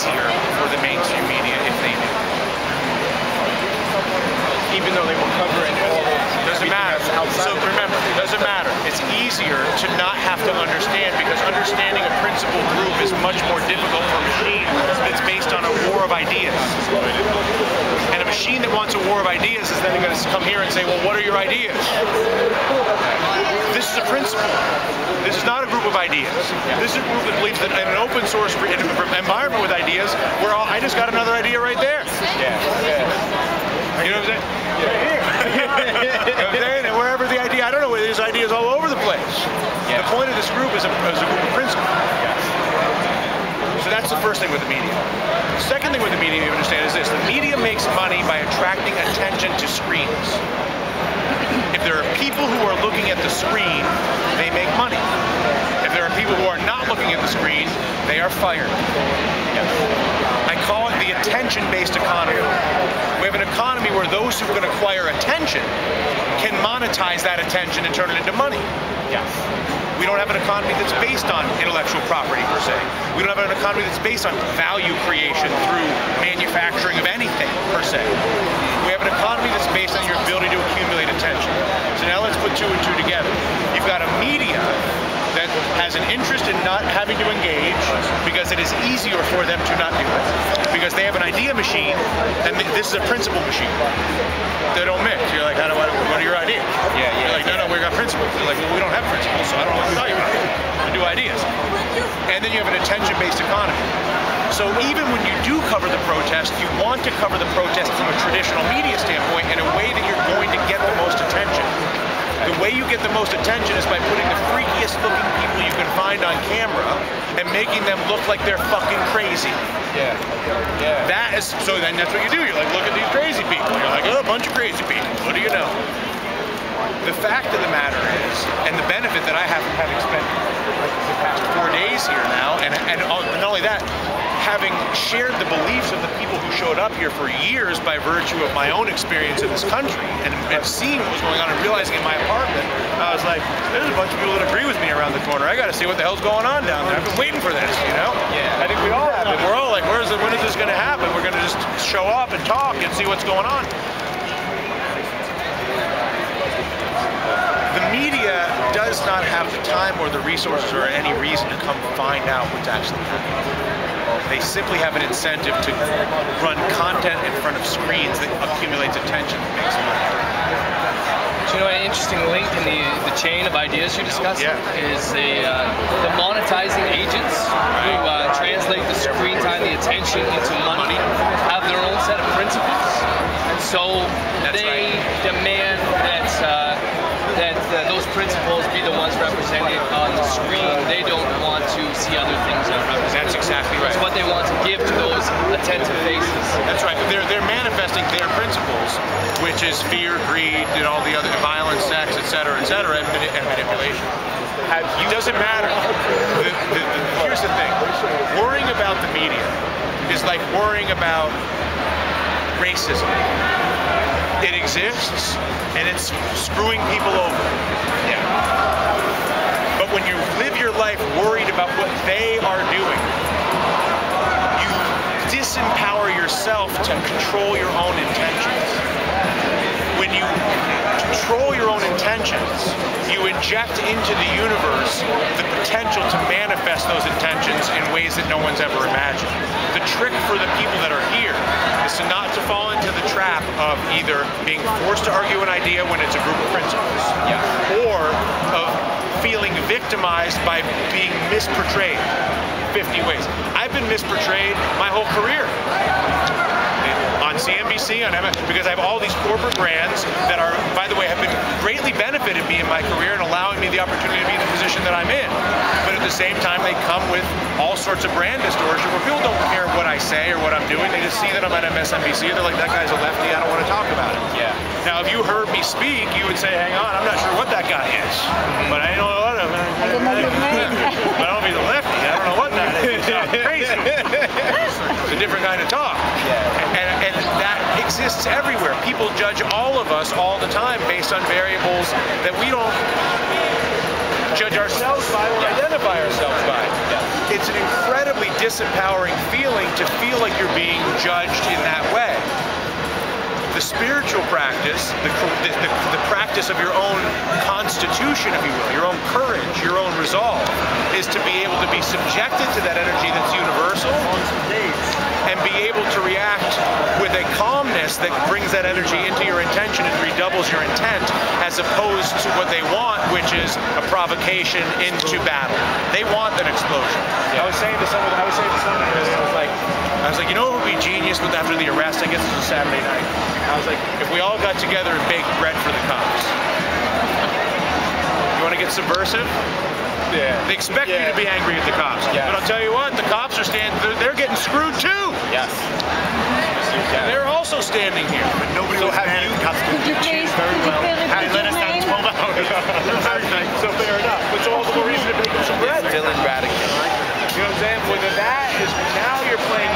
easier for the mainstream media if they knew. Even though they were covering all of doesn't matter. So remember, it doesn't matter. It's easier to not have to understand, because understanding a principal group is much more difficult for a machine that's based on a war of ideas. And a machine that wants a war of ideas is then going to come here and say, well, what are your ideas? This is a principle. This is not a group of ideas. This is a group that believes that in an open source environment with ideas, I just got another idea right there. Yeah. You know what I'm saying? Right here. You know what I'm saying? And wherever the idea, I don't know, there's ideas all over the place. The point of this group is a group of principles. So that's the first thing with the media. The second thing with the media you understand is this: the media makes money by attracting attention to screens. If there are people who are looking at the screen, they make money. If there are people who are not looking at the screen, they are fired. I call it the attention-based economy. We have an economy where those who can acquire attention can monetize that attention and turn it into money. We don't have an economy that's based on intellectual property, per se. We don't have an economy that's based on value creation through manufacturing of anything, per se. We have an economy that's based on your ability to accumulate attention. So now let's put two and two together. You've got a media that has an interest in not having to engage because it is easier for them to not do it, because they have an idea machine, and this is a principle machine. They don't mix. You're like, what are your ideas? You're like, no, we got principles. They're like, well, we don't have principles, so I don't know what to tell you about. We do ideas. And then you have an attention-based economy. So even when you do cover the protest, you want to cover the protest from a traditional media standpoint in a way that you're going to get the most attention. The way you get the most attention is by putting the freakiest looking people you can find on camera and making them look like they're fucking crazy. That is, so then that's what you do. You're like, look at these crazy people. You're like, oh, a bunch of crazy people. What do you know? The fact of the matter is, and the benefit that I have from having spent the past 4 days here now, and not only that, having shared the beliefs of the people who showed up here for years by virtue of my own experience in this country, and seeing what was going on and realizing in my apartment, I was like, there's a bunch of people that agree with me around the corner. I got to see what the hell's going on down there. I've been waiting for this, you know? I think we all have it. We're all like, when is this going to happen? We're going to just show up and talk and see what's going on. The media does not have the time or the resources or any reason to come find out what's actually happening. They simply have an incentive to run content in front of screens that accumulates attention and makes money. You know, an interesting link in the chain of ideas you discussed is the monetizing agents who translate the screen time, the attention into money, have their own set of principles. So they demand that those principles be the ones represented on the screen. They don't want to see other things represented. That's exactly right. It's what they want to give to those attentive faces. That's right. They're manifesting their principles, which is fear, greed, and all the other violence, sex, etc., and manipulation. It doesn't matter. Here's the thing. Worrying about the media is like worrying about racism. It exists, and it's screwing people over. But when you live your life worried about what they are doing, you disempower yourself to control your own intentions. When you control your own intentions, you inject into the universe the potential to manifest those intentions in ways that no one's ever imagined. The trick for the people that are here is to not to fall into the trap of either being forced to argue an idea when it's a group of principles, or of feeling victimized by being misportrayed 50 ways. I've been misportrayed my whole career. On CNBC, on MS, because I have all these corporate brands that are, by the way, have been greatly benefited me in my career and allowing me the opportunity to be in the position that I'm in. But at the same time, they come with all sorts of brand distortion where people don't care what I say or what I'm doing. They just see that I'm at MSNBC. They're like, that guy's a lefty. I don't want to talk about it. Now, if you heard me speak, you would say, hang on, I'm not sure what that guy is. But I know what I didn't know his name. But I don't know if he's a lefty. I don't know what that is. It sounds crazy. It's a different kind of talk. And that exists everywhere. People judge all of us all the time based on variables that we don't judge ourselves by or identify ourselves by. it's an incredibly disempowering feeling to feel like you're being judged in that way. The spiritual practice, the practice of your own constitution, if you will, your own courage, your own resolve, is to be able to be subjected to that energy that's universal and be able to react with a calmness that brings that energy into your intention and redoubles your intent, as opposed to what they want, which is a provocation into battle. They want an explosion. I was saying to someone, I was like, you know what would be genius with after the arrest? I guess it was a Saturday night. I was like, if we all got together and baked bread for the cops. You want to get subversive? Yeah. They expect you to be angry at the cops. Yes. But I'll tell you what, the cops are they're getting screwed too. Yes. And they're also standing here. But nobody will have you Could you please let us down 12 hours. Very nice. So fair enough. But so all the more reason to bake them some bread. Still in Ratigan. You know what I'm saying? Whether that is now you're playing